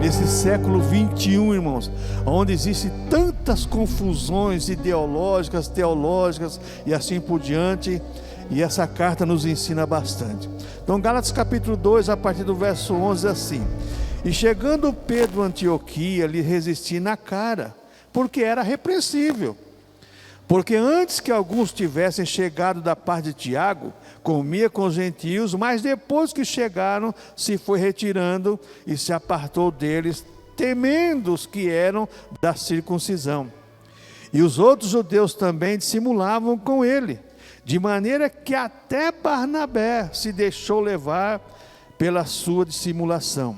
nesse século 21, irmãos, onde existem tantas confusões ideológicas, teológicas e assim por diante, e essa carta nos ensina bastante. Então, Gálatas capítulo 2, a partir do verso 11, assim: e chegando Pedro a Antioquia, lhe resisti na cara, porque era repreensível. Porque antes que alguns tivessem chegado da parte de Tiago, comia com os gentios, mas depois que chegaram, se foi retirando e se apartou deles, temendo os que eram da circuncisão. E os outros judeus também dissimulavam com ele, de maneira que até Barnabé se deixou levar pela sua dissimulação.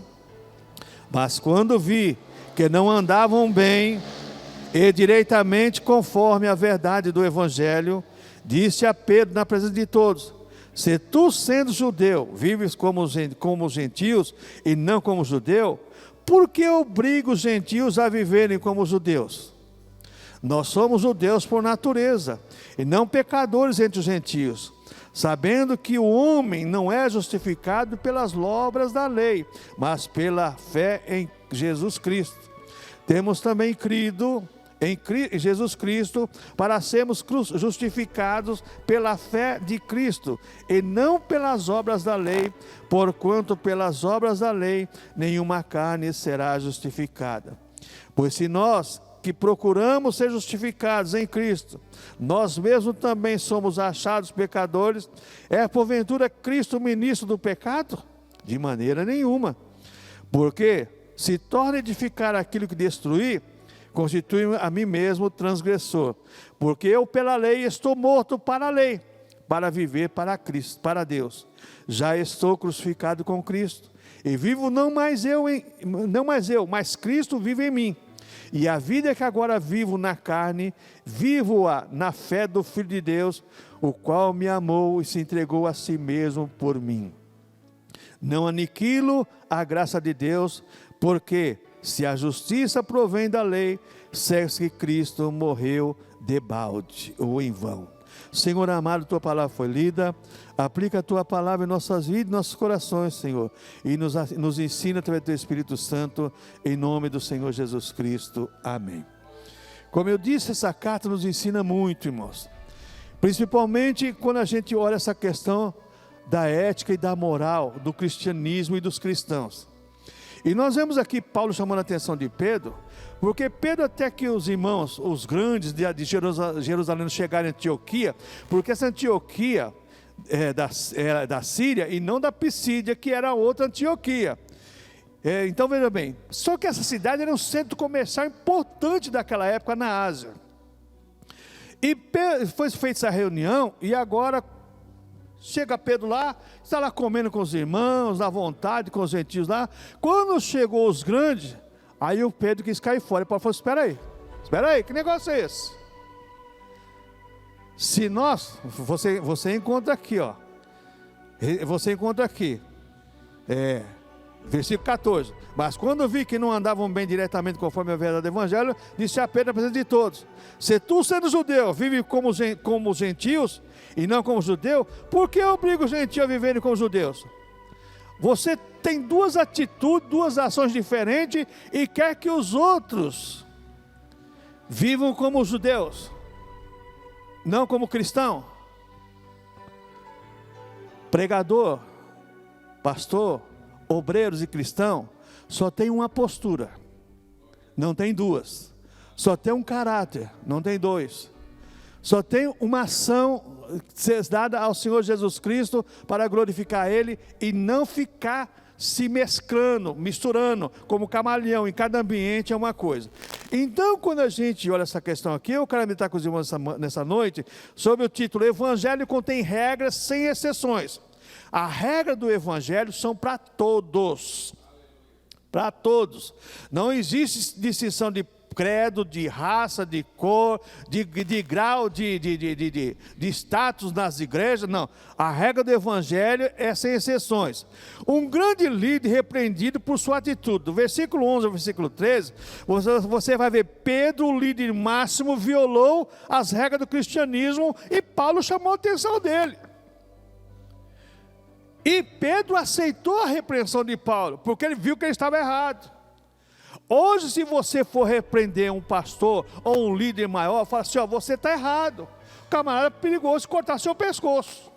Mas quando vi que não andavam bem e direitamente conforme a verdade do Evangelho, disse a Pedro na presença de todos: se tu, sendo judeu, vives como os gentios e não como judeu, por que obriga os gentios a viverem como judeus? Nós somos judeus por natureza, e não pecadores entre os gentios, sabendo que o homem não é justificado pelas obras da lei, mas pela fé em Jesus Cristo. Temos também crido em Jesus Cristo, para sermos justificados pela fé de Cristo, e não pelas obras da lei, porquanto pelas obras da lei nenhuma carne será justificada. Pois se nós que procuramos ser justificados em Cristo, nós mesmos também somos achados pecadores, é porventura Cristo ministro do pecado? De maneira nenhuma. Porque se torna edificar aquilo que destruir, constitui a mim mesmo transgressor, porque eu pela lei estou morto para a lei, para viver para Cristo, para Deus. Já estou crucificado com Cristo, e vivo não mais eu, mas Cristo vive em mim. E a vida que agora vivo na carne, vivo-a na fé do Filho de Deus, o qual me amou e se entregou a si mesmo por mim. Não aniquilo a graça de Deus, porque se a justiça provém da lei, segue que Cristo morreu debalde ou em vão. Senhor amado, tua palavra foi lida, aplica a tua palavra em nossas vidas e nossos corações, Senhor, e nos ensina através do teu Espírito Santo, em nome do Senhor Jesus Cristo. Amém. Como eu disse, essa carta nos ensina muito, irmãos, principalmente quando a gente olha essa questão da ética e da moral, do cristianismo e dos cristãos. E nós vemos aqui Paulo chamando a atenção de Pedro, porque Pedro, até que os irmãos, os grandes de Jerusalém chegarem em Antioquia, porque essa Antioquia era da Síria e não da Pisídia, que era outra Antioquia. Então veja bem, só que essa cidade era um centro comercial importante daquela época na Ásia. E foi feita essa reunião, e agora chega Pedro lá, está lá comendo com os irmãos, à vontade, com os gentios lá. Quando chegou os grandes, aí o Pedro quis cair fora. E Paulo falou: espera aí, que negócio é esse? Se nós, você encontra aqui, ó. Você encontra aqui, versículo 14. Mas quando vi que não andavam bem diretamente conforme a verdade do Evangelho, disse a Pedro na presença de todos: se tu, sendo judeu, vive como os gentios e não como judeu, por que obriga os gentios a viverem como judeus? Você tem duas atitudes, duas ações diferentes e quer que os outros vivam como judeus, não como cristão. Pregador, pastor, obreiros e cristão só tem uma postura, não tem duas. Só tem um caráter, não tem dois. Só tem uma ação dada ao Senhor Jesus Cristo para glorificar Ele e não ficar se mesclando, misturando, como camaleão, em cada ambiente é uma coisa. Então, quando a gente olha essa questão aqui, eu quero meditar com os irmãos nessa noite, sobre o título: Evangelho contém regras sem exceções. A regra do Evangelho são para todos. Para todos. Não existe distinção de credo, de raça, de cor, de grau, de status nas igrejas. Não, a regra do Evangelho é sem exceções. Um grande líder repreendido por sua atitude. Do versículo 11 ao versículo 13, você vai ver Pedro, o líder máximo, violou as regras do cristianismo e Paulo chamou a atenção dele. E Pedro aceitou a repreensão de Paulo, porque ele viu que ele estava errado. Hoje, se você for repreender um pastor ou um líder maior, fala assim, ó, você está errado. O camarada é perigoso cortar seu pescoço.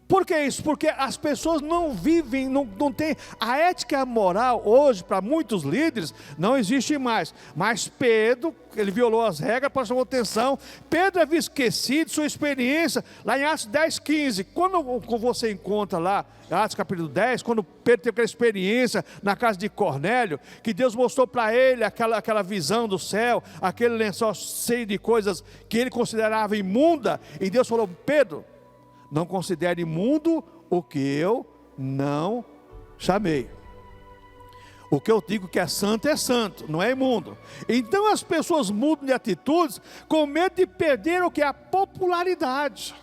Por que isso? Porque as pessoas não vivem, não tem, a ética e a moral hoje, para muitos líderes, não existe mais. Mas Pedro, ele violou as regras, prestou atenção. Pedro havia esquecido sua experiência, lá em Atos 10, 15. Quando você encontra lá, Atos capítulo 10, quando Pedro teve aquela experiência na casa de Cornélio, que Deus mostrou para ele aquela visão do céu, aquele lençol cheio de coisas que ele considerava imunda, e Deus falou, Pedro, não considere imundo o que eu não chamei. O que eu digo que é santo, não é imundo. Então as pessoas mudam de atitudes com medo de perder o que é a popularidade.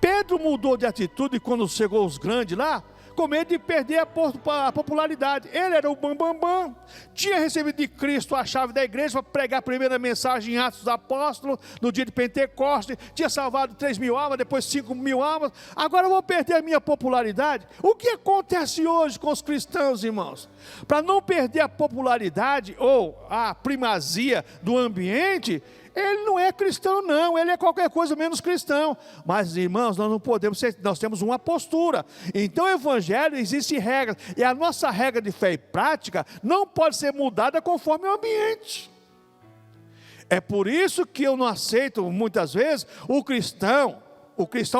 Pedro mudou de atitude quando chegou os grandes lá, com medo de perder a popularidade. Ele era o bambambam, tinha recebido de Cristo a chave da igreja para pregar a primeira mensagem em Atos dos Apóstolos, no dia de Pentecostes, tinha salvado 3.000 almas, depois 5.000 almas, agora eu vou perder a minha popularidade. O que acontece hoje com os cristãos, irmãos? Para não perder a popularidade ou a primazia do ambiente, ele não é cristão não, ele é qualquer coisa menos cristão. Mas irmãos, nós não podemos ser, nós temos uma postura. Então o evangelho existe regra, e a nossa regra de fé e prática não pode ser mudada conforme o ambiente. É por isso que eu não aceito muitas vezes o cristão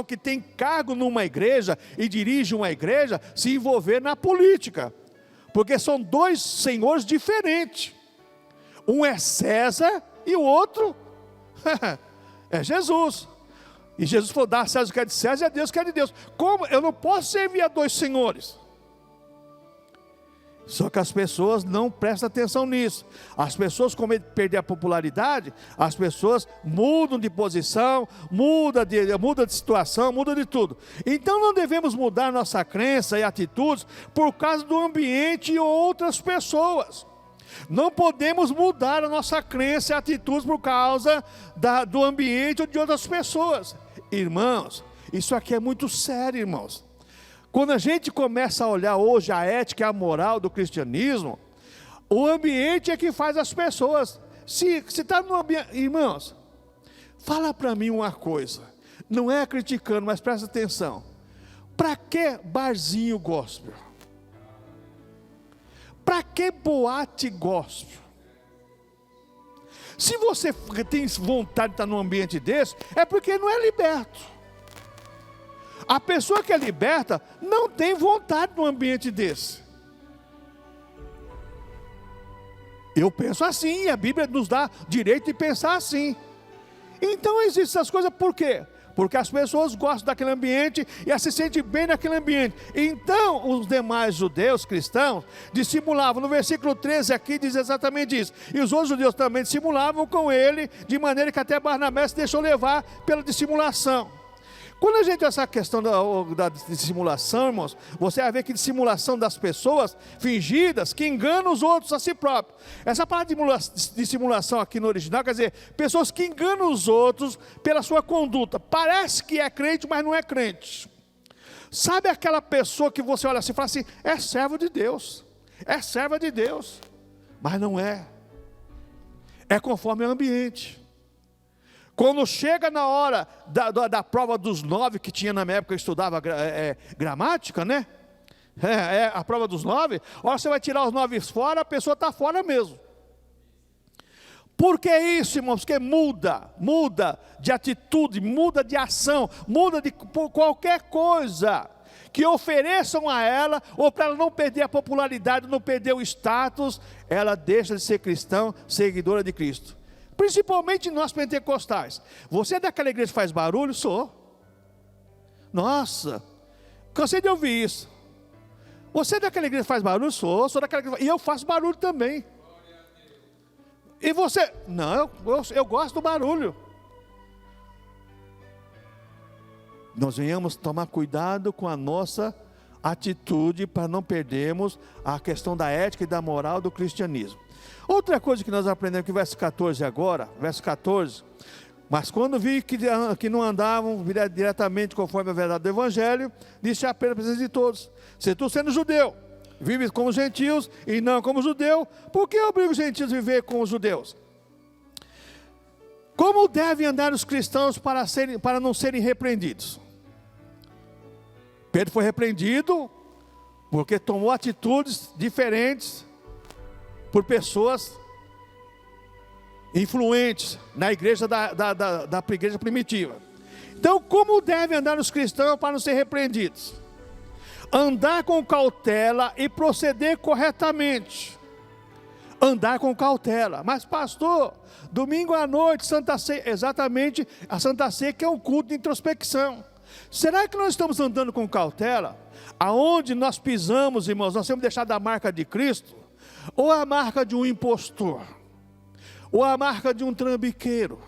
que tem cargo numa igreja e dirige uma igreja, se envolver na política. Porque são dois senhores diferentes. Um é César e o outro é Jesus. E Jesus falou, dá a César o que é de César e a Deus o que é de Deus. Como? Eu não posso servir a dois senhores. Só que as pessoas não prestam atenção nisso. As pessoas, com medo de perder a popularidade, as pessoas mudam de posição, mudam de situação, mudam de tudo. Então não devemos mudar nossa crença e atitudes por causa do ambiente e outras pessoas. Não podemos mudar a nossa crença e atitudes por causa do ambiente ou de outras pessoas. Irmãos, isso aqui é muito sério, irmãos. Quando a gente começa a olhar hoje a ética e a moral do cristianismo, o ambiente é que faz as pessoas. Se está no ambiente, irmãos, fala para mim uma coisa, não é criticando, mas presta atenção. Para que barzinho gospel? Para que boate gospel? Se você tem vontade de estar num ambiente desse, é porque não é liberto. A pessoa que é liberta não tem vontade num ambiente desse. Eu penso assim, a Bíblia nos dá direito de pensar assim. Então existem essas coisas, por quê? Porque as pessoas gostam daquele ambiente e elas se sentem bem naquele ambiente. Então os demais judeus cristãos dissimulavam. No versículo 13 aqui diz exatamente isso. E os outros judeus também dissimulavam com ele, de maneira que até Barnabé se deixou levar pela dissimulação. Quando a gente tem essa questão da dissimulação, irmãos, você vai ver que dissimulação das pessoas fingidas que enganam os outros a si próprios. Essa palavra de dissimulação aqui no original quer dizer pessoas que enganam os outros pela sua conduta. Parece que é crente, mas não é crente. Sabe aquela pessoa que você olha assim e fala assim, é servo de Deus, é serva de Deus, mas não é. É conforme o ambiente. Quando chega na hora da prova dos 9, que tinha na minha época, eu estudava gramática, né? A prova dos 9, hora você vai tirar os 9 fora, a pessoa está fora mesmo. Por que isso, irmãos? Porque muda de atitude, muda de ação, muda de qualquer coisa que ofereçam a ela, ou para ela não perder a popularidade, não perder o status, ela deixa de ser cristão, seguidora de Cristo. Principalmente nós pentecostais. Você é daquela igreja que faz barulho? Sou. Nossa, cansei de ouvir isso. Você é daquela igreja que faz barulho? Sou daquela igreja. E eu faço barulho também. E você? Não, eu gosto do barulho. Nós venhamos tomar cuidado com a nossa atitude para não perdermos a questão da ética e da moral do cristianismo. Outra coisa que nós aprendemos aqui, verso 14 agora, verso 14, mas quando vi que não andavam diretamente conforme a verdade do Evangelho, disse a Pedro, presença de todos, se tu sendo judeu, vive como os gentios e não como judeu. Por que obriga os gentios a viver com os judeus? Como devem andar os cristãos para não serem repreendidos? Pedro foi repreendido porque tomou atitudes diferentes por pessoas influentes na igreja da igreja primitiva. Então, como devem andar os cristãos para não ser repreendidos? Andar com cautela e proceder corretamente. Andar com cautela. Mas pastor, domingo à noite, Santa Ceia, exatamente a Santa Ceia que é um culto de introspecção. Será que nós estamos andando com cautela? Aonde nós pisamos, irmãos, nós temos deixado a marca de Cristo? Ou a marca de um impostor? Ou a marca de um trambiqueiro?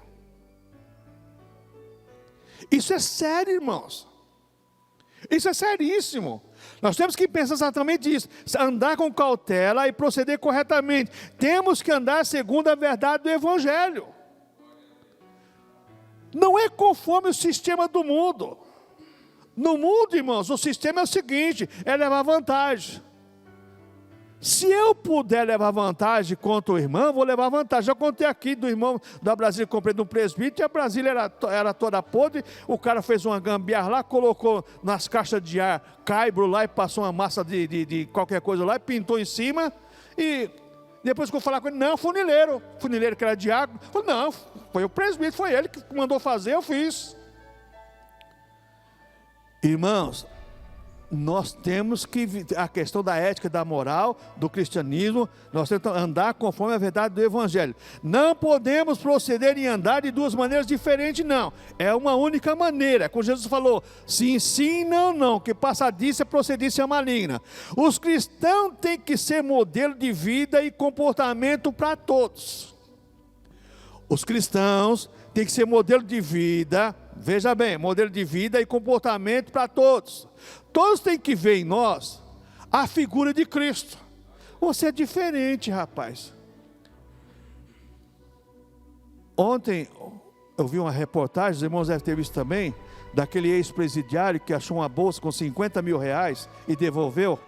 Isso é sério, irmãos. Isso é seríssimo. Nós temos que pensar exatamente isso. Andar com cautela e proceder corretamente. Temos que andar segundo a verdade do Evangelho. Não é conforme o sistema do mundo. No mundo, irmãos, o sistema é o seguinte: é levar vantagem. Se eu puder levar vantagem contra o irmão, vou levar vantagem. Já contei aqui do irmão da Brasília, comprei de um presbítero, e a Brasília era toda podre. O cara fez uma gambiarra lá, colocou nas caixas de ar caibro lá e passou uma massa de qualquer coisa lá e pintou em cima. E depois que eu falar com ele, não, funileiro que era diácono, falou, não, foi o presbítero, foi ele que mandou fazer, eu fiz. Irmãos, nós temos que, a questão da ética, da moral, do cristianismo, nós temos que andar conforme a verdade do Evangelho. Não podemos proceder e andar de duas maneiras diferentes, não. É uma única maneira. Como Jesus falou, sim, sim, não, não, que passadiça, procedência maligna. Os cristãos têm que ser modelo de vida e comportamento para todos. Os cristãos têm que ser modelo de vida, veja bem, modelo de vida e comportamento para todos. Todos têm que ver em nós a figura de Cristo. Você é diferente, rapaz. Ontem eu vi uma reportagem, os irmãos devem ter visto também, daquele ex-presidiário que achou uma bolsa com 50 mil reais e devolveu.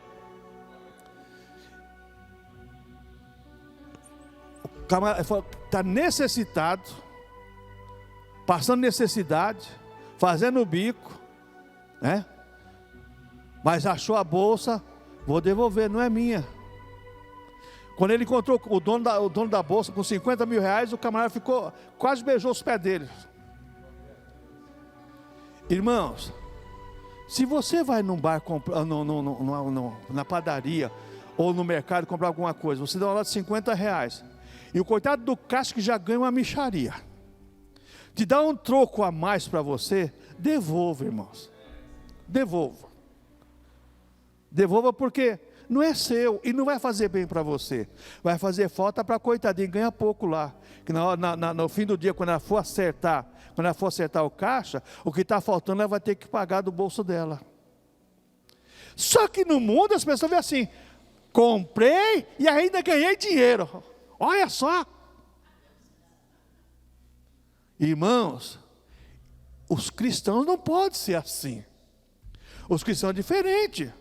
O camarada está necessitado, passando necessidade, fazendo o bico, né? Mas achou a bolsa, vou devolver, não é minha. Quando ele encontrou o dono da bolsa com 50 mil reais, o camarada ficou, quase beijou os pés dele. Irmãos, se você vai num bar, na padaria, ou no mercado comprar alguma coisa, você dá uma nota de 50 reais, e o coitado do caixa que já ganha uma mixaria, te dá um troco a mais para você, devolva, irmãos. Devolva. Devolva porque não é seu e não vai fazer bem para você. Vai fazer falta para a coitadinha, ganha pouco lá. Que no fim do dia, quando ela for acertar o caixa, o que está faltando ela vai ter que pagar do bolso dela. Só que no mundo as pessoas veem assim, comprei e ainda ganhei dinheiro. Olha só. Irmãos, os cristãos não podem ser assim. Os cristãos são diferentes.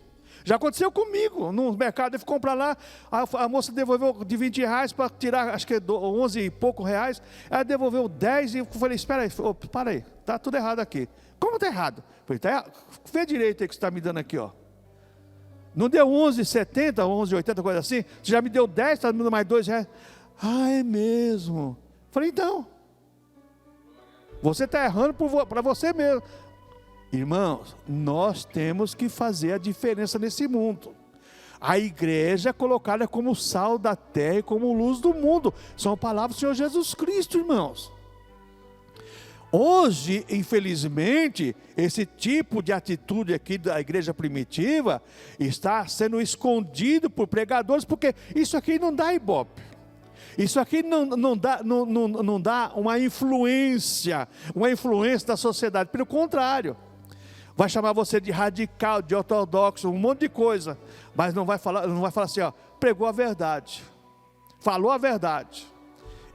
Já aconteceu comigo, no mercado, eu fui comprar lá, a moça devolveu de 20 reais para tirar, acho que 11 e pouco reais, ela devolveu 10 e eu falei, espera aí, para aí, está tudo errado aqui. Como está errado? Eu falei, tá errado. Vê direito aí que você está me dando aqui, ó. Não deu 11,70, 11,80, coisa assim, você já me deu 10, está me dando mais 2 reais. Ah, é mesmo. Eu falei, então, você está errando para você mesmo. Irmãos, nós temos que fazer a diferença nesse mundo. A igreja é colocada como sal da terra e como luz do mundo. São palavras do Senhor Jesus Cristo, irmãos. Hoje, infelizmente, esse tipo de atitude aqui da igreja primitiva está sendo escondido por pregadores, porque isso aqui não dá ibope. Isso aqui não dá uma influência da sociedade, pelo contrário. Vai chamar você de radical, de ortodoxo, um monte de coisa, mas não vai falar assim, ó, pregou a verdade, falou a verdade.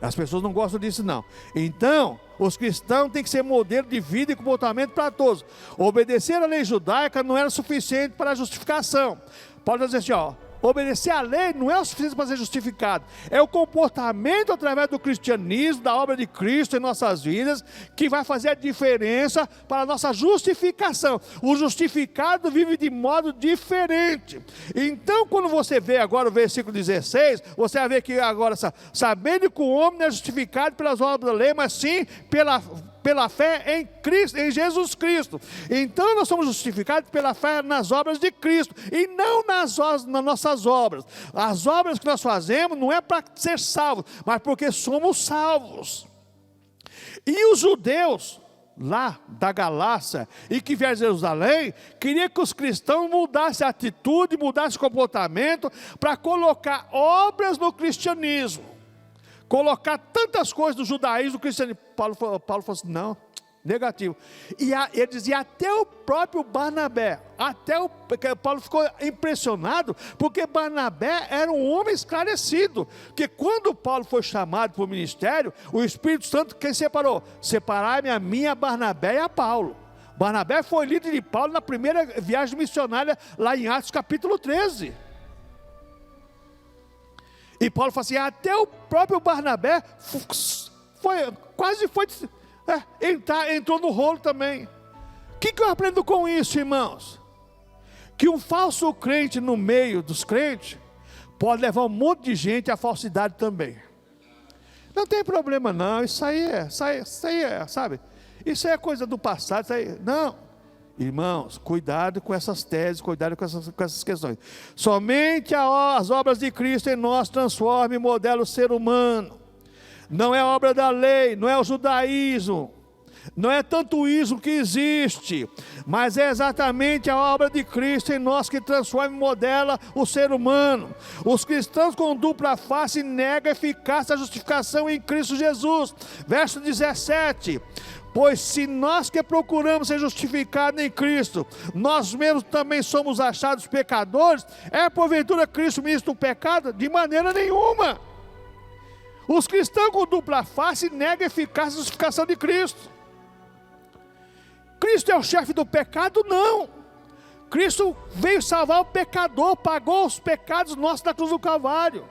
As pessoas não gostam disso, não. Então, os cristãos têm que ser modelo de vida e comportamento para todos. Obedecer à lei judaica não era suficiente para a justificação. Pode dizer assim, ó, obedecer à lei não é o suficiente para ser justificado. É o comportamento através do cristianismo, da obra de Cristo em nossas vidas, que vai fazer a diferença para a nossa justificação. O justificado vive de modo diferente. Então, quando você vê agora o versículo 16, você vai ver que agora, sabendo que o homem não é justificado pelas obras da lei, mas sim pela fé em Cristo, em Jesus Cristo. Então nós somos justificados pela fé nas obras de Cristo, e não nas nossas obras. As obras que nós fazemos não é para ser salvos, mas porque somos salvos. E os judeus lá da Galácia e que vieram de Jerusalém, queria que os cristãos mudassem a atitude, mudassem o comportamento, para colocar obras no cristianismo, colocar tantas coisas do judaísmo, do cristianismo. Paulo falou assim, não, negativo. E ele dizia, até o próprio Barnabé, Paulo ficou impressionado, porque Barnabé era um homem esclarecido, que quando Paulo foi chamado para o ministério, o Espírito Santo, quem separou? Separai-me a mim, a Barnabé e a Paulo. Barnabé foi líder de Paulo na primeira viagem missionária, lá em Atos capítulo 13. E Paulo fala assim, até o próprio Barnabé entrou no rolo também. O que eu aprendo com isso, irmãos? Que um falso crente no meio dos crentes pode levar um monte de gente à falsidade também. Não tem problema não, isso aí é, sabe? Isso aí é coisa do passado, isso aí, não. Irmãos, cuidado com essas teses, cuidado com essas questões. Somente as obras de Cristo em nós transformam e modelam o ser humano. Não é a obra da lei, não é o judaísmo, não é tanto isso que existe, mas é exatamente a obra de Cristo em nós que transforma e modela o ser humano. Os cristãos com dupla face negam a eficácia da justificação em Cristo Jesus. Verso 17. Pois se nós que procuramos ser justificados em Cristo, nós mesmos também somos achados pecadores, é porventura Cristo ministro do pecado? De maneira nenhuma. Os cristãos com dupla face negam a eficácia da justificação de Cristo. Cristo é o chefe do pecado? Não. Cristo veio salvar o pecador, pagou os pecados nossos na cruz do Calvário.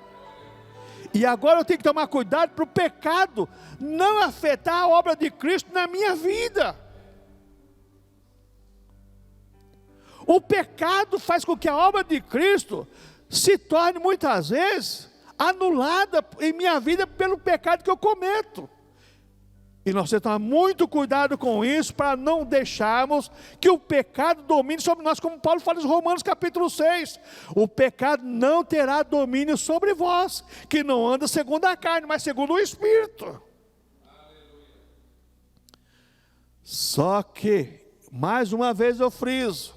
E agora eu tenho que tomar cuidado para o pecado não afetar a obra de Cristo na minha vida. O pecado faz com que a obra de Cristo se torne muitas vezes anulada em minha vida pelo pecado que eu cometo. E nós temos que tomar muito cuidado com isso, para não deixarmos que o pecado domine sobre nós, como Paulo fala em Romanos capítulo 6. O pecado não terá domínio sobre vós, que não anda segundo a carne, mas segundo o Espírito. Aleluia. Só que, mais uma vez eu friso,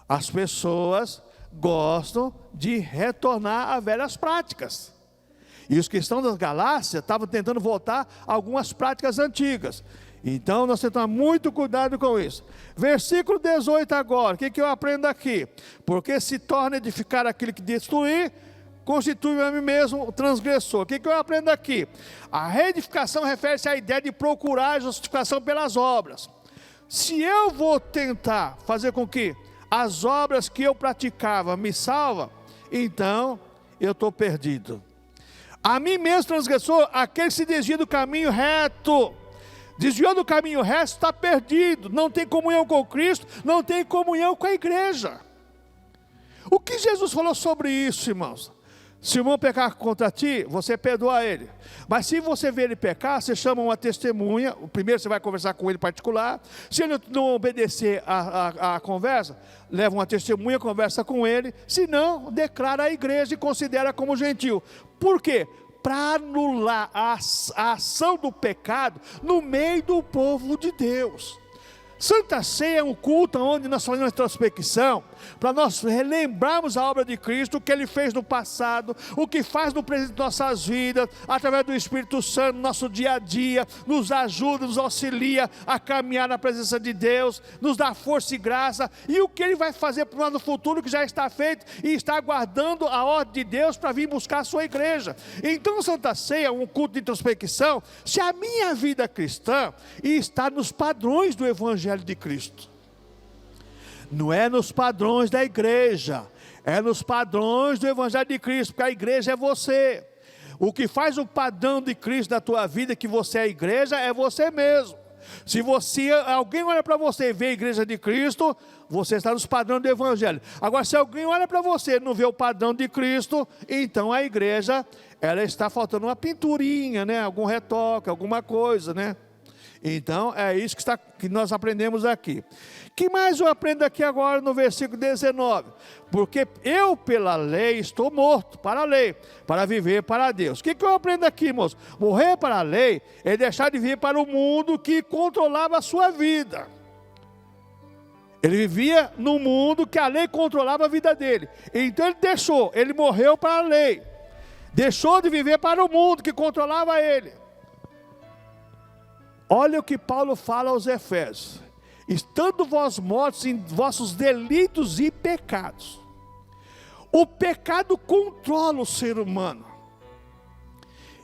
as pessoas gostam de retornar a velhas práticas. E os cristãos da Galácia estavam tentando voltar a algumas práticas antigas. Então nós temos que tomar muito cuidado com isso. Versículo 18 agora, o que eu aprendo aqui? Porque se torna edificar aquele que destruir, constitui a mim mesmo o transgressor. O que eu aprendo aqui? A reedificação refere-se à ideia de procurar a justificação pelas obras. Se eu vou tentar fazer com que as obras que eu praticava me salvam, então eu estou perdido. A mim mesmo transgressor, aquele que se desvia do caminho reto. Desviou do caminho reto, está perdido. Não tem comunhão com Cristo, não tem comunhão com a igreja. O que Jesus falou sobre isso, irmãos? Se o irmão pecar contra ti, você perdoa ele. Mas se você vê ele pecar, você chama uma testemunha. Primeiro você vai conversar com ele em particular. Se ele não obedecer a conversa, leva uma testemunha, conversa com ele. Se não, declara a igreja e considera como gentil. Por quê? Para anular a ação do pecado no meio do povo de Deus. Santa Ceia é um culto onde nós fazemos introspecção, para nós relembrarmos a obra de Cristo, o que Ele fez no passado, o que faz no presente de nossas vidas, através do Espírito Santo, no nosso dia a dia, nos ajuda, nos auxilia a caminhar na presença de Deus, nos dá força e graça, e o que Ele vai fazer para nós no futuro, que já está feito, e está aguardando a ordem de Deus para vir buscar a sua igreja. Então Santa Ceia é um culto de introspecção, se a minha vida cristã está nos padrões do Evangelho de Cristo, não é nos padrões da igreja, É nos padrões do Evangelho de Cristo, porque a igreja é você. O que faz o padrão de Cristo na tua vida, que você é a igreja, é você mesmo. Se alguém olha para você e vê a igreja de Cristo, você está nos padrões do Evangelho. Agora, se alguém olha para você e não vê o padrão de Cristo, então a igreja, ela está faltando uma pinturinha, né? Algum retoque, alguma coisa, né? Então, é isso que nós aprendemos aqui. Que mais eu aprendo aqui agora no versículo 19? Porque eu, pela lei, estou morto para a lei, para viver para Deus. O que eu aprendo aqui, irmãos? Morrer para a lei é deixar de viver para o mundo que controlava a sua vida. Ele vivia no mundo que a lei controlava a vida dele. Então ele morreu para a lei. Deixou de viver para o mundo que controlava ele. Olha o que Paulo fala aos Efésios: estando vós mortos em vossos delitos e pecados. O pecado controla o ser humano.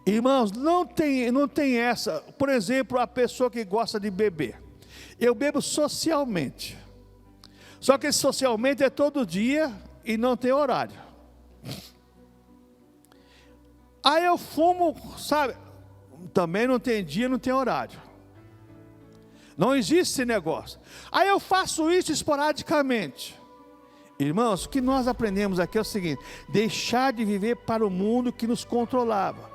Irmãos, não tem essa. Por exemplo, a pessoa que gosta de beber. Eu bebo socialmente. Só que socialmente é todo dia e não tem horário. Aí eu fumo, sabe? Também não tem dia, não tem horário. Não existe esse negócio. Aí eu faço isso esporadicamente. Irmãos, o que nós aprendemos aqui é o seguinte: deixar de viver para o mundo que nos controlava.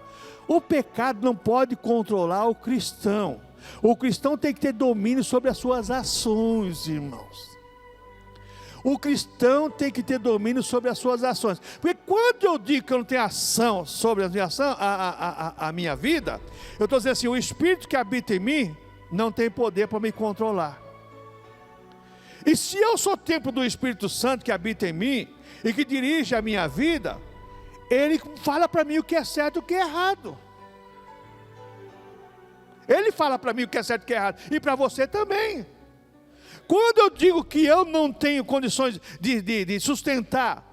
O pecado não pode controlar o cristão. O cristão tem que ter domínio sobre as suas ações, irmãos. O cristão tem que ter domínio sobre as suas ações. Porque quando eu digo que eu não tenho ação sobre a minha vida, eu estou dizendo assim: o Espírito que habita em mim não tem poder para me controlar. E se eu sou templo do Espírito Santo que habita em mim e que dirige a minha vida, ele fala para mim o que é certo e o que é errado. Ele fala para mim o que é certo e o que é errado, e para você também. Quando eu digo que eu não tenho condições de sustentar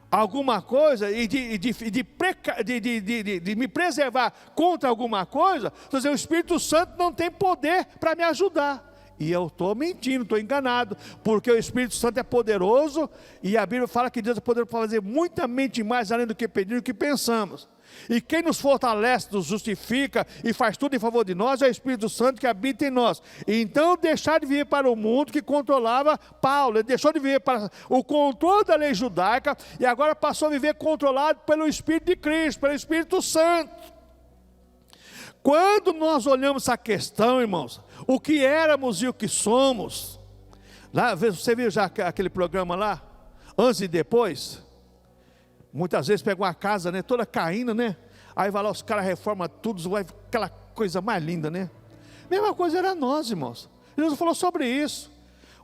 alguma coisa e de me preservar contra alguma coisa, então, o Espírito Santo não tem poder para me ajudar. E eu estou mentindo, estou enganado, porque o Espírito Santo é poderoso, e a Bíblia fala que Deus é poderoso para fazer muitamente mais além do que pedimos e do que pensamos. E quem nos fortalece, nos justifica e faz tudo em favor de nós é o Espírito Santo que habita em nós. Então, deixar de viver para o mundo que controlava Paulo. Ele deixou de viver para o controle da lei judaica e agora passou a viver controlado pelo Espírito de Cristo, pelo Espírito Santo. Quando nós olhamos essa questão, irmãos, o que éramos e o que somos, lá, você viu já aquele programa lá, antes e depois? Muitas vezes pega uma casa, né, toda caindo, né? Aí vai lá, os caras reformam tudo, vai aquela coisa mais linda, né? Mesma coisa era nós, irmãos. Jesus falou sobre isso.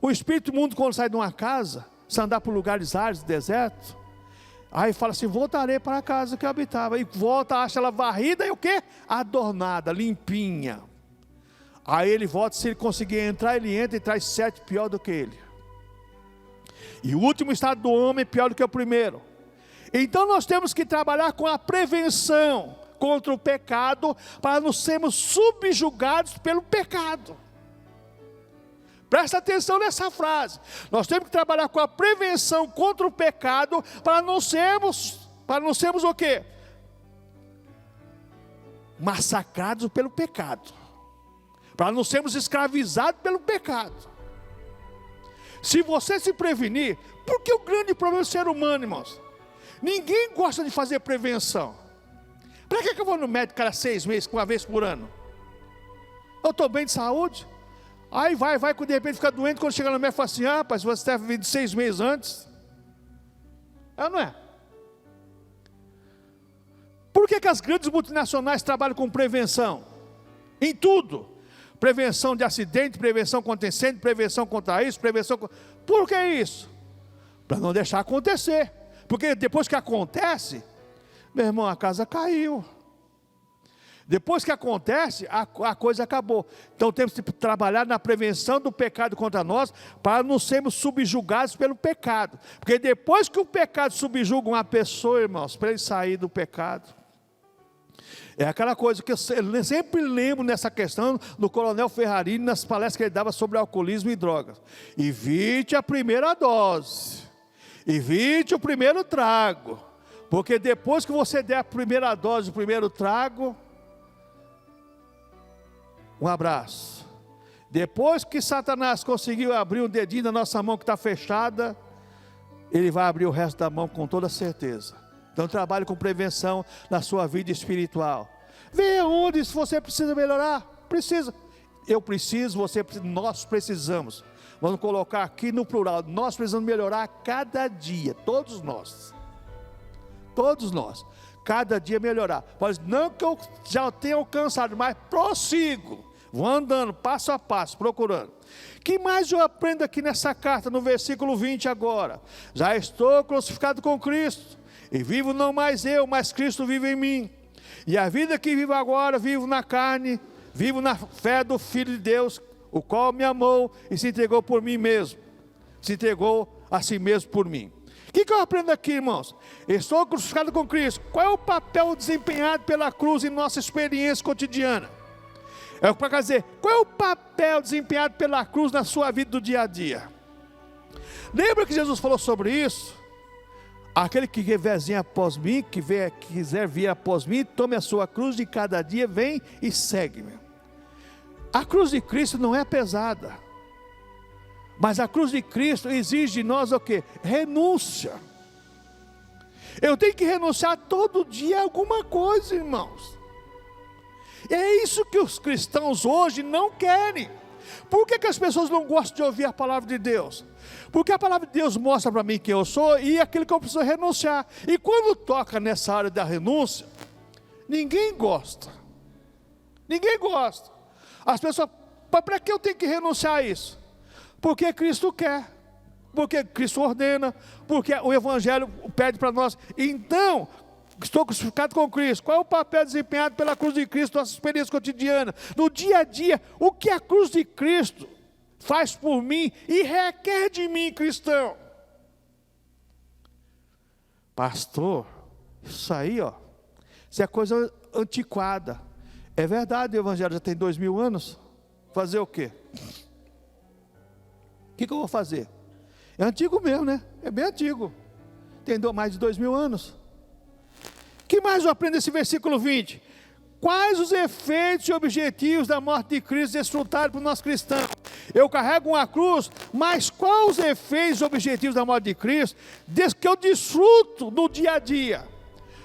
O espírito imundo, quando sai de uma casa, se andar por lugares áridos, desertos, aí fala assim: voltarei para a casa que eu habitava. E volta, acha ela varrida e o quê? Adornada, limpinha. Aí ele volta, se ele conseguir entrar, ele entra e traz 7 pior do que ele. E o último estado do homem é pior do que o primeiro. Então nós temos que trabalhar com a prevenção contra o pecado, para não sermos subjugados pelo pecado. Presta atenção nessa frase. Nós temos que trabalhar com a prevenção contra o pecado, para não sermos o quê? Massacrados pelo pecado. Para não sermos escravizados pelo pecado. Se você se prevenir, porque o grande problema do ser humano, irmãos, ninguém gosta de fazer prevenção. Para que eu vou no médico cada 6 meses, uma vez por ano? Eu estou bem de saúde. Aí vai, de repente fica doente, quando chega no médico fala assim: ah, rapaz, você deve vir de 6 meses antes. É ou não é? Por que as grandes multinacionais trabalham com prevenção? Em tudo. Prevenção de acidente, prevenção contra incêndio, prevenção contra isso, prevenção contra... Por que isso? Para não deixar acontecer. Porque depois que acontece, meu irmão, a casa caiu. Depois que acontece, a coisa acabou. Então temos que trabalhar na prevenção do pecado contra nós, para não sermos subjugados pelo pecado. Porque depois que o pecado subjuga uma pessoa, irmãos, para ele sair do pecado, é aquela coisa que eu sempre lembro nessa questão do Coronel Ferrarini, nas palestras que ele dava sobre alcoolismo e drogas. Evite a primeira dose. Evite o primeiro trago, porque depois que você der a primeira dose, o primeiro trago, um abraço. Depois que Satanás conseguiu abrir um dedinho da nossa mão que está fechada, ele vai abrir o resto da mão com toda certeza. Então trabalhe com prevenção na sua vida espiritual. Veja onde você precisa melhorar. Precisa. Eu preciso, você precisa, nós precisamos. Vamos colocar aqui no plural. Nós precisamos melhorar cada dia. Todos nós. Todos nós. Cada dia melhorar. Pois não que eu já tenha alcançado, mas prossigo. Vou andando passo a passo, procurando. O que mais eu aprendo aqui nessa carta, no versículo 20 agora? Já estou crucificado com Cristo, e vivo não mais eu, mas Cristo vive em mim. E a vida que vivo agora, vivo na carne, vivo na fé do Filho de Deus, o qual me amou e se entregou por mim mesmo. Se entregou a si mesmo por mim. O que eu aprendo aqui, irmãos? Estou crucificado com Cristo. Qual é o papel desempenhado pela cruz em nossa experiência cotidiana? Quer dizer, qual é o papel desempenhado pela cruz na sua vida do dia a dia? Lembra que Jesus falou sobre isso? Aquele que vier após mim, que quiser vir após mim, tome a sua cruz de cada dia, vem e segue-me. A cruz de Cristo não é pesada, mas a cruz de Cristo exige de nós o quê? Renúncia. Eu tenho que renunciar todo dia a alguma coisa, irmãos. É isso que os cristãos hoje não querem. Por que as pessoas não gostam de ouvir a palavra de Deus? Porque a palavra de Deus mostra para mim quem eu sou e aquilo que eu preciso renunciar. E quando toca nessa área da renúncia, ninguém gosta. Ninguém gosta. As pessoas, para que eu tenho que renunciar a isso? Porque Cristo quer, porque Cristo ordena, porque o Evangelho pede para nós. Então, estou crucificado com Cristo. Qual é o papel desempenhado pela cruz de Cristo, nossa experiência cotidiana, no dia a dia? O que a cruz de Cristo faz por mim e requer de mim, cristão? Pastor, isso aí, isso é coisa antiquada. É verdade, o Evangelho já tem 2000 anos. Fazer o quê? O que eu vou fazer? É antigo mesmo, né? É bem antigo. Tem mais de 2000 anos. O que mais eu aprendo nesse versículo 20? Quais os efeitos e objetivos da morte de Cristo desfrutados por nós cristãos? Eu carrego uma cruz, mas quais os efeitos e objetivos da morte de Cristo que eu desfruto no dia a dia?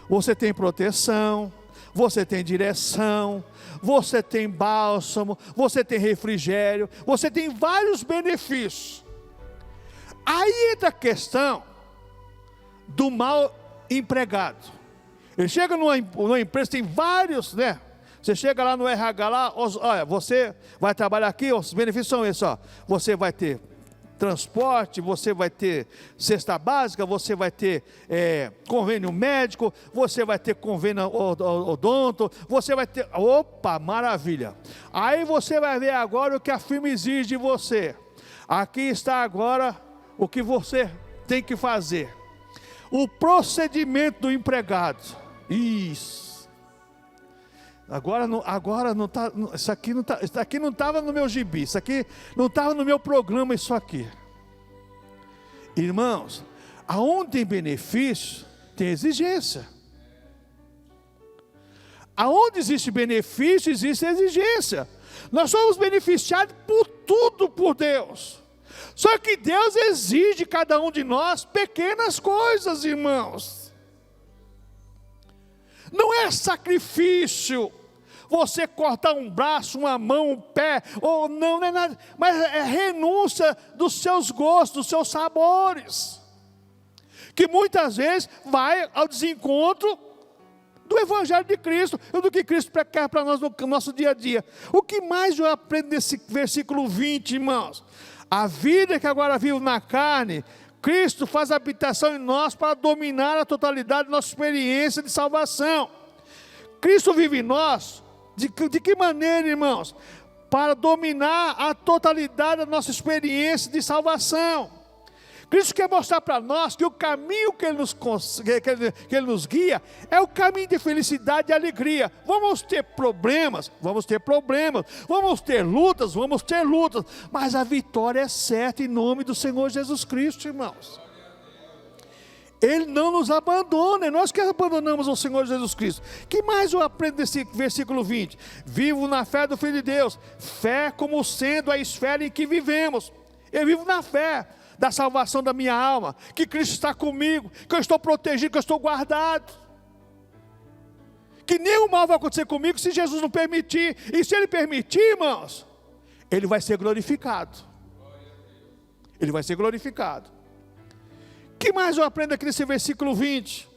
Você tem proteção, você tem direção, você tem bálsamo, você tem refrigério, você tem vários benefícios. Aí entra a questão do mal empregado. Ele chega numa empresa, tem vários, né? Você chega lá no RH, lá, olha, você vai trabalhar aqui, os benefícios são esses, você vai ter transporte, você vai ter cesta básica, você vai ter convênio médico, você vai ter convênio odonto, você vai ter, opa, maravilha. Aí você vai ver agora o que a firma exige de você. Aqui está agora o que você tem que fazer. O procedimento do empregado. Isso. Agora não tá, isso aqui não estava no meu gibi, isso aqui não estava no meu programa, isso aqui. Irmãos, aonde tem benefício, tem exigência. Aonde existe benefício, existe exigência. Nós somos beneficiados por tudo por Deus. Só que Deus exige de cada um de nós pequenas coisas, irmãos. Não é sacrifício você cortar um braço, uma mão, um pé, ou não é nada, mas é renúncia dos seus gostos, dos seus sabores, que muitas vezes vai ao desencontro do Evangelho de Cristo, e do que Cristo quer para nós no nosso dia a dia. O que mais eu aprendo nesse versículo 20, irmãos? A vida que agora vivo na carne, Cristo faz habitação em nós para dominar a totalidade da nossa experiência de salvação. Cristo vive em nós, de que maneira, irmãos? Para dominar a totalidade da nossa experiência de salvação. Cristo quer mostrar para nós que o caminho que Ele nos guia é o caminho de felicidade e alegria. Vamos ter problemas, vamos ter problemas, vamos ter lutas, mas a vitória é certa em nome do Senhor Jesus Cristo, irmãos. Ele não nos abandona, é nós que abandonamos o Senhor Jesus Cristo. Que mais eu aprendo desse versículo 20? Vivo na fé do Filho de Deus, fé como sendo a esfera em que vivemos. Eu vivo na fé da salvação da minha alma, que Cristo está comigo, que eu estou protegido, que eu estou guardado, que nenhum mal vai acontecer comigo se Jesus não permitir. E se Ele permitir, irmãos, Ele vai ser glorificado. Ele vai ser glorificado. O que mais eu aprendo aqui nesse versículo 20?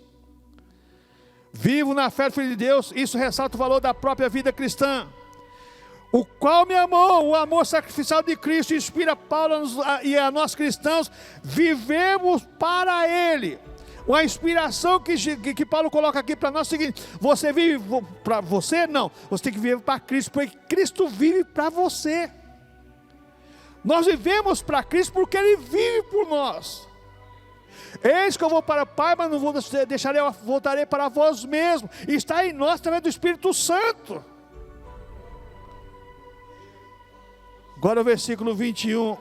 Vivo na fé do Filho de Deus, isso ressalta o valor da própria vida cristã, o qual me amou, o amor sacrificial de Cristo inspira Paulo e a nós cristãos, vivemos para Ele. Uma inspiração que Paulo coloca aqui para nós é o seguinte: você vive para você? Não, você tem que viver para Cristo, porque Cristo vive para você. Nós vivemos para Cristo porque Ele vive por nós. Eis que eu vou para o Pai, mas não vou deixarei, eu voltarei para vós mesmo. E está em nós através do Espírito Santo. Agora o versículo 21.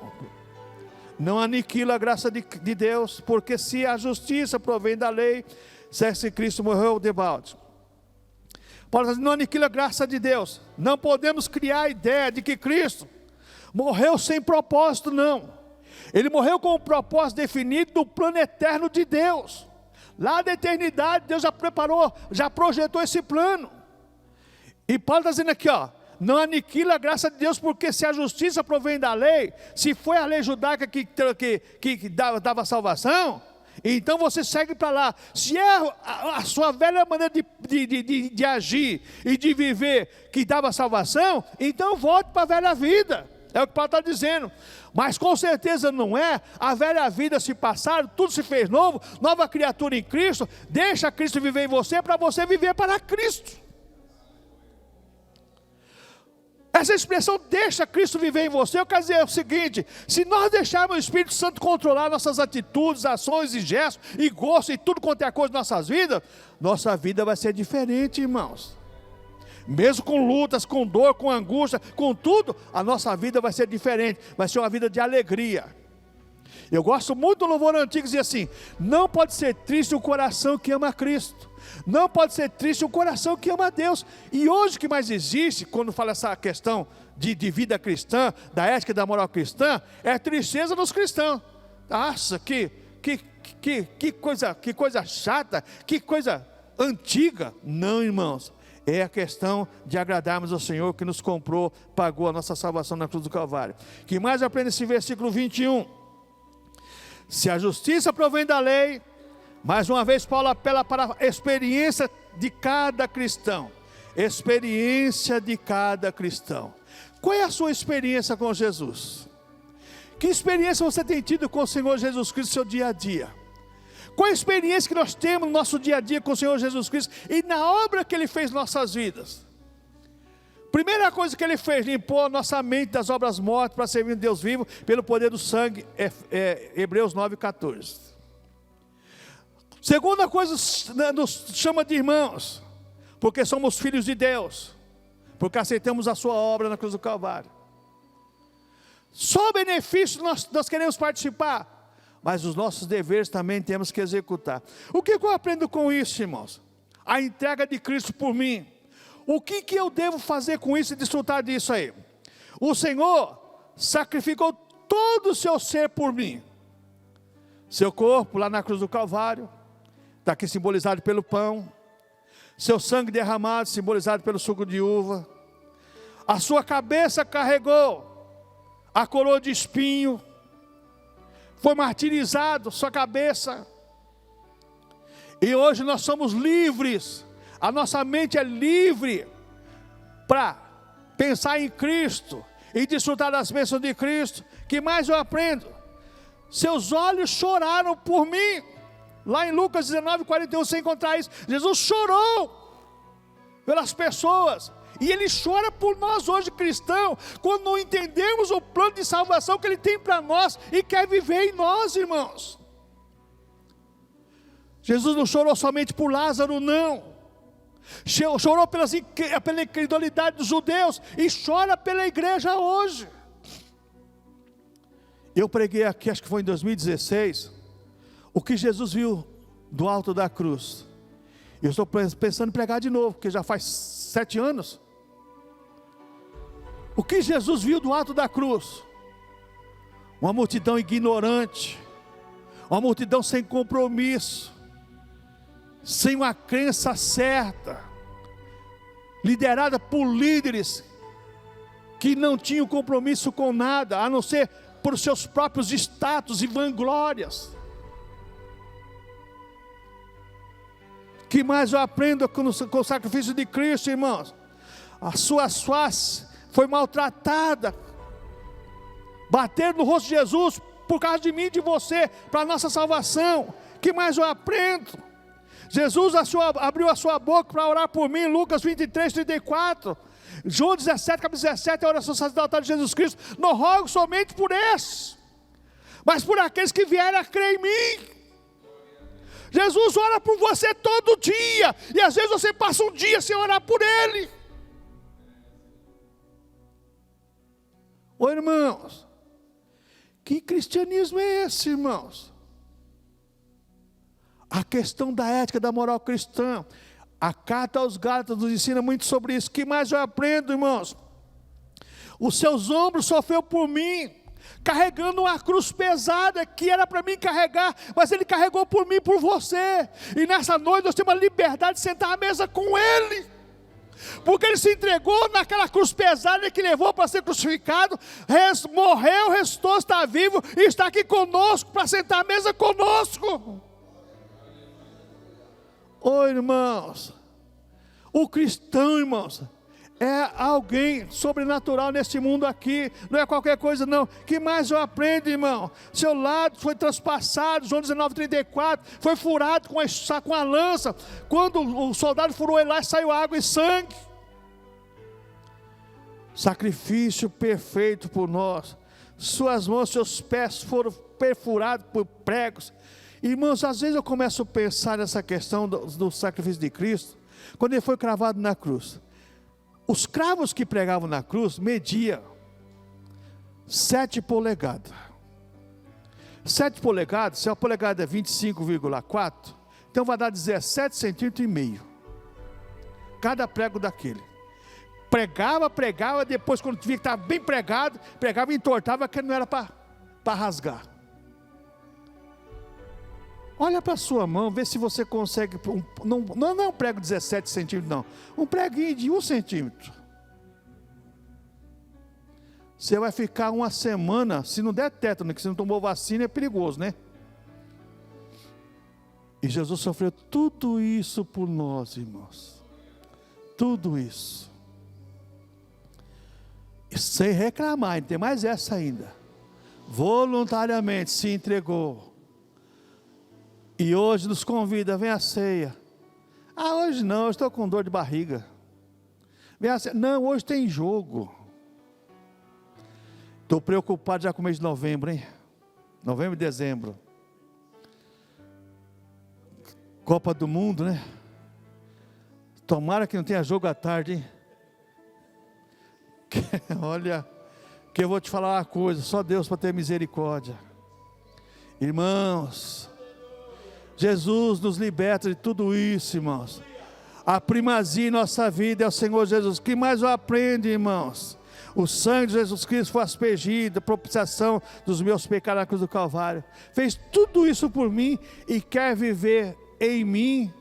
Não aniquila a graça de Deus, porque se a justiça provém da lei, se Cristo morreu debalde. Paulo diz, não aniquila a graça de Deus. Não podemos criar a ideia de que Cristo morreu sem propósito, não. Ele morreu com um propósito definido no plano eterno de Deus. Lá da eternidade, Deus já preparou, já projetou esse plano. E Paulo está dizendo aqui, ó, não aniquila a graça de Deus, porque se a justiça provém da lei, se foi a lei judaica que dava salvação, então você segue para lá. Se é a sua velha maneira de agir e de viver que dava salvação, então volte para a velha vida. É o que Paulo está dizendo. Mas com certeza não é. A velha vida se passaram, tudo se fez novo, nova criatura em Cristo. Deixa Cristo viver em você, para você viver para Cristo. Essa expressão, deixa Cristo viver em você, eu quero dizer o seguinte: se nós deixarmos o Espírito Santo controlar nossas atitudes, ações e gestos, e gosto, e tudo quanto é coisa de nossas vidas, nossa vida vai ser diferente, irmãos. Mesmo com lutas, com dor, com angústia, com tudo, a nossa vida vai ser diferente, vai ser uma vida de alegria. Eu gosto muito do louvor antigo, dizia assim: não pode ser triste o coração que ama Cristo, não pode ser triste o coração que ama Deus. E hoje o que mais existe, quando fala essa questão de vida cristã, da ética e da moral cristã, é a tristeza dos cristãos. Nossa, que coisa chata, que coisa antiga. Não, irmãos, é a questão de agradarmos ao Senhor que nos comprou, pagou a nossa salvação na cruz do Calvário. Que mais aprende esse versículo 21? Se a justiça provém da lei, mais uma vez Paulo apela para a experiência de cada cristão. Experiência de cada cristão. Qual é a sua experiência com Jesus? Que experiência você tem tido com o Senhor Jesus Cristo no seu dia a dia? Qual a experiência que nós temos no nosso dia a dia com o Senhor Jesus Cristo e na obra que Ele fez em nossas vidas? Primeira coisa que Ele fez, limpou a nossa mente das obras mortas para servir Deus vivo pelo poder do sangue, Hebreus 9,14. Segunda coisa, nos chama de irmãos, porque somos filhos de Deus, porque aceitamos a sua obra na cruz do Calvário. Só benefícios nós queremos participar, mas os nossos deveres também temos que executar. O que eu aprendo com isso, irmãos? A entrega de Cristo por mim. O que eu devo fazer com isso e desfrutar disso aí? O Senhor sacrificou todo o seu ser por mim. Seu corpo lá na cruz do Calvário, está aqui simbolizado pelo pão. Seu sangue derramado, simbolizado pelo suco de uva. A sua cabeça carregou a coroa de espinho. Foi martirizado sua cabeça. E hoje nós somos livres. A nossa mente é livre para pensar em Cristo e desfrutar das bênçãos de Cristo. Que mais eu aprendo? Seus olhos choraram por mim. Lá em Lucas 19:41, você encontrar isso. Jesus chorou pelas pessoas. E Ele chora por nós hoje, cristãos, quando não entendemos o plano de salvação que Ele tem para nós e quer viver em nós, irmãos. Jesus não chorou somente por Lázaro, não. Chorou pela incredulidade dos judeus e chora pela igreja hoje. Eu preguei aqui, acho que foi em 2016, o que Jesus viu do alto da cruz. Eu estou pensando em pregar de novo, porque já faz 7 anos. O que Jesus viu do alto da cruz? Uma multidão ignorante, uma multidão sem compromisso, sem uma crença certa, liderada por líderes que não tinham compromisso com nada, a não ser por seus próprios status e vanglórias. Que mais eu aprendo com o sacrifício de Cristo, irmãos? A sua face foi maltratada, bater no rosto de Jesus por causa de mim e de você, para a nossa salvação. Que mais eu aprendo? Jesus abriu a sua boca para orar por mim, Lucas 23, 34. João 17, capítulo 17, a oração sacerdotal de Jesus Cristo. Não rogo somente por esses, mas por aqueles que vierem a crer em mim. Jesus ora por você todo dia, e às vezes você passa um dia sem orar por Ele. Ô irmãos, que cristianismo é esse, irmãos? A questão da ética, da moral cristã. A carta aos Gálatas nos ensina muito sobre isso. O que mais eu aprendo, irmãos? Os seus ombros sofreu por mim, carregando uma cruz pesada, que era para mim carregar, mas Ele carregou por mim e por você. E nessa noite nós temos a liberdade de sentar à mesa com Ele, porque Ele se entregou naquela cruz pesada que levou para ser crucificado, morreu, restou, está vivo e está aqui conosco para sentar à mesa conosco. Ô irmãos, o cristão, irmãos, é alguém sobrenatural nesse mundo aqui, não é qualquer coisa não. Que mais eu aprendo, irmão? Seu lado foi transpassado, João 19, 34, foi furado com a lança. Quando o soldado furou ele lá, saiu água e sangue. Sacrifício perfeito por nós. Suas mãos, seus pés foram perfurados por pregos. Irmãos, às vezes eu começo a pensar nessa questão do sacrifício de Cristo, quando Ele foi cravado na cruz. Os cravos que pregavam na cruz mediam 7 polegadas. 7 polegadas, se a polegada é 25,4, então vai dar 17,5 centímetros. Cada prego daquele. Pregava, depois quando via que estava bem pregado, pregava e entortava, que não era para rasgar. Olha para a sua mão, vê se você consegue, não é um prego de 17 centímetros não, um preguinho de 1 centímetro. Você vai ficar uma semana, se não der tétano, que você não tomou vacina, é perigoso, né? E Jesus sofreu tudo isso por nós, irmãos. Tudo isso. E sem reclamar, não tem mais essa ainda. Voluntariamente se entregou. E hoje nos convida, vem a ceia. Ah, hoje não, eu estou com dor de barriga. Vem a ceia. Não, hoje tem jogo. Estou preocupado já com o mês de novembro, hein? Novembro e dezembro. Copa do Mundo, né? Tomara que não tenha jogo à tarde, hein? Olha, que eu vou te falar uma coisa, só Deus para ter misericórdia. Irmãos, Jesus nos liberta de tudo isso, irmãos. A primazia em nossa vida é o Senhor Jesus. O que mais eu aprendo, irmãos? O sangue de Jesus Cristo foi aspergido, a propiciação dos meus pecados na cruz do Calvário. Fez tudo isso por mim e quer viver em mim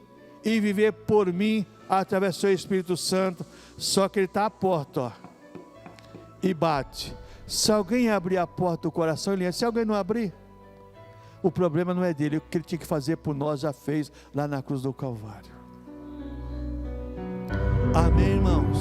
e viver por mim através do seu Espírito Santo. Só que Ele está à porta, ó, e bate. Se alguém abrir a porta do coração, Ele entra. Se alguém não abrir, o problema não é dele. O que Ele tinha que fazer por nós já fez lá na cruz do Calvário. Amém, irmãos?